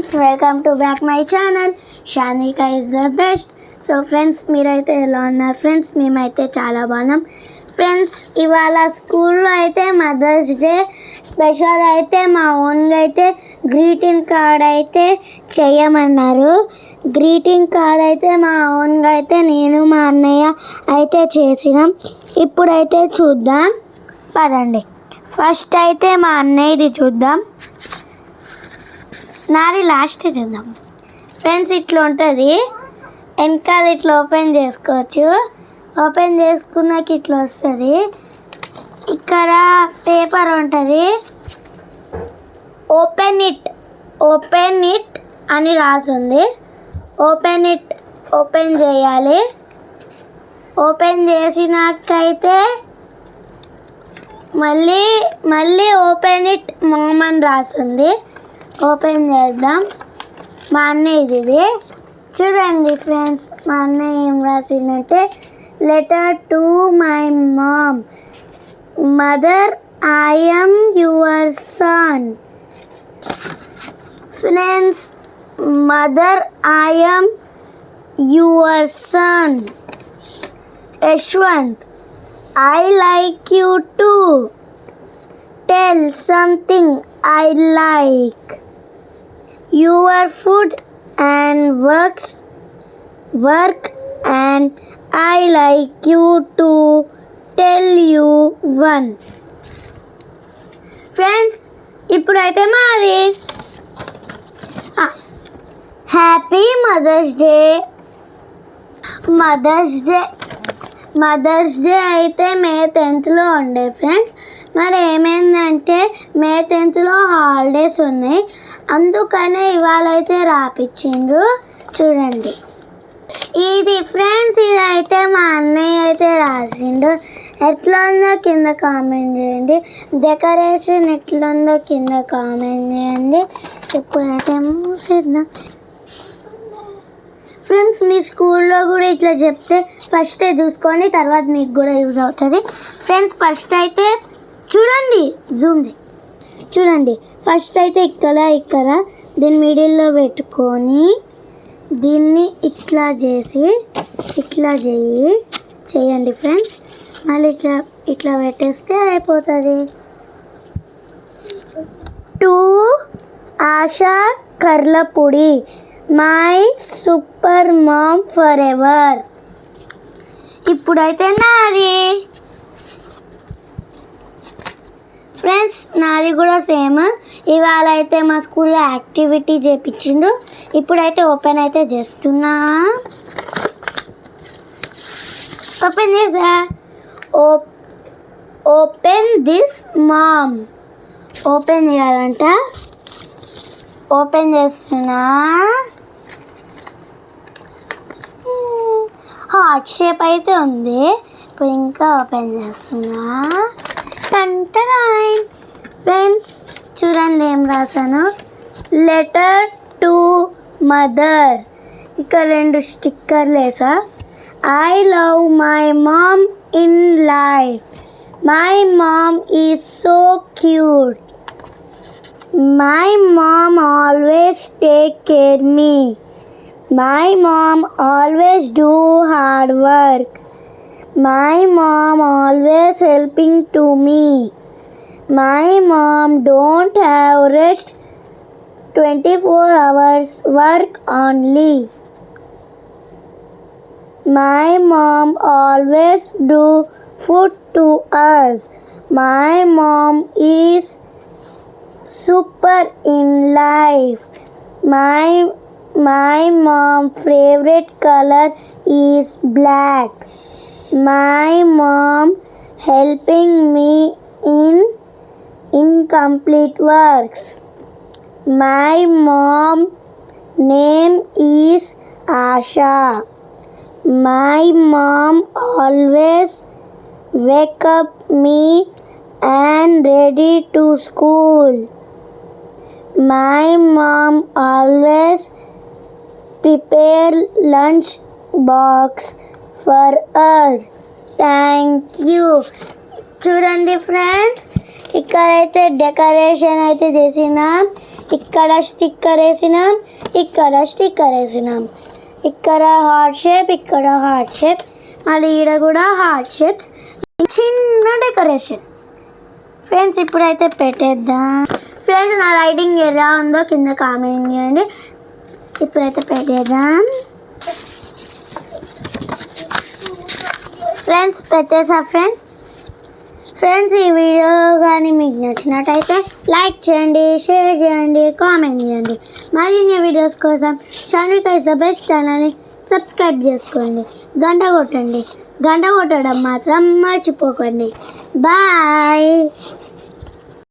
Friends, welcome to back my channel. Shanika is the best. So friends, మీరైతే ఎలా ఉన్నారు friends? మేమైతే చాలా బాగున్నాం ఫ్రెండ్స్. ఇవాళ స్కూల్లో అయితే మదర్స్ డే స్పెషల్ అయితే మా ఓన్గా అయితే గ్రీటింగ్ కార్డ్ అయితే చేయమన్నారు. గ్రీటింగ్ కార్డ్ అయితే మా ఓన్గా అయితే నేను మా అన్నయ్య అయితే చేసినాం. ఇప్పుడైతే చూద్దాం పదండి. ఫస్ట్ అయితే మా అన్నయ్యది చూద్దాం, నాది లాస్ట్ చూద్దాం ఫ్రెండ్స్. ఇట్లా ఉంటుంది, వెనకాల ఇట్లా ఓపెన్ చేసుకోవచ్చు. ఓపెన్ చేసుకున్నాక ఇట్లా వస్తుంది. ఇక్కడ పేపర్ ఉంటుంది, ఓపెన్ ఇట్ అని రాసింది. ఓపెన్ చేయాలి. ఓపెన్ చేసినాకైతే మళ్ళీ ఓపెన్ ఇట్ మామ్ అని రాసింది. ఓపెన్ చేద్దాం. మా అన్నయ్య ఇది చూడండి ఫ్రెండ్స్. మా అన్నయ్య ఏం రాసిందంటే, letter to my mom, mother I am your son. Friends, mother I am your son. Yashwant, I like you too. Tell something I like. Your food and work and I like you to tell you one. Friends, ఇప్పుడైతే మాది happy mother's day అయితే మే 10th ఉండే friends. మరి ఏమైందంటే మే 10th holidays ఉన్నాయి, అందుకనే ఇవాళ అయితే రాపిచ్చిండ్రు. చూడండి ఇది ఫ్రెండ్స్, ఇదైతే మా అన్నయ్య అయితే రాసిండు. ఎట్లా ఉందో కింద కామెంట్ చేయండి. డెకరేషన్ ఎట్లా ఉందో కింద కామెంట్ చేయండి. ఇప్పుడైతే మూసేద్దాం ఫ్రెండ్స్. మీ స్కూల్లో కూడా ఇట్లా చెప్తే ఫస్టే చూసుకొని తర్వాత మీకు కూడా యూజ్ అవుతుంది ఫ్రెండ్స్. ఫస్ట్ అయితే చూడండి, చూడండి. ఫస్ట్ అయితే ఇక్కడ దీన్ని మిడిల్లో పెట్టుకొని దీన్ని ఇట్లా చేయండి ఫ్రెండ్స్. మళ్ళీ ఇట్లా పెట్టేస్తే అయిపోతుంది. To ASHA Karlapudi, my super mom for ever. ఇప్పుడైతే నాది ఫ్రెండ్స్, నాది కూడా సేమ్. ఇవాళ అయితే మా స్కూల్లో యాక్టివిటీ చేయించిండు. ఇప్పుడైతే ఓపెన్ అయితే చేస్తున్నా. ఓపెన్ చేసా. Open this mom. ఓపెన్ చేయాలంట. ఓపెన్ చేస్తున్నా. హార్ట్ షేప్ అయితే ఉంది. ఇప్పుడు ఇంకా ఓపెన్ చేస్తున్నా. ఫ్రెండ్స్ చూడండి ఏం రాసాను. Letter to mother. ఇక్కడ 2 స్టిక్కర్లు వేసా. I love my mom in life. My mom is so cute. My mom always take care me. My mom always do hard work. My mom always helping to me. My mom don't have rest, 24 hours work only. My mom always do food to us. My mom is super in life. My mom favorite color is black. My mom helping me in incomplete works. My mom name is Asha. My mom always wake up me and ready to school. My mom always prepare lunch box for us. Thank you. చూడండి friends, ఇక్కడైతే decoration అయితే చేసిన. ఇక్కడ sticker వేసినాం, ఇక్కడ sticker వేసినాం, ఇక్కడ heart shape, ఇక్కడ హార్ట్ షేప్, మళ్ళీ ఈడ కూడా హార్ట్ షేప్స్, చిన్న డెకరేషన్. ఫ్రెండ్స్ ఇప్పుడైతే పెట్టేద్దాం. ఫ్రెండ్స్ నా రైటింగ్ ఎలా ఉందో కింద కామెంట్ చేయండి. ఇప్పుడైతే పెట్టేద్దాం. ఫ్రెండ్స్ పెట్టేసా. ఫ్రెండ్స్ ఈ వీడియో కానీ మీకు నచ్చినట్టయితే లైక్ చేయండి, షేర్ చేయండి, కామెంట్ చేయండి. మరిన్ని వీడియోస్ కోసం షాన్విక ఇస్ ద బెస్ట్ ఛానల్ని సబ్స్క్రైబ్ చేసుకోండి. గంట కొట్టండి. గంట కొట్టడం మాత్రం మర్చిపోకండి. బాయ్.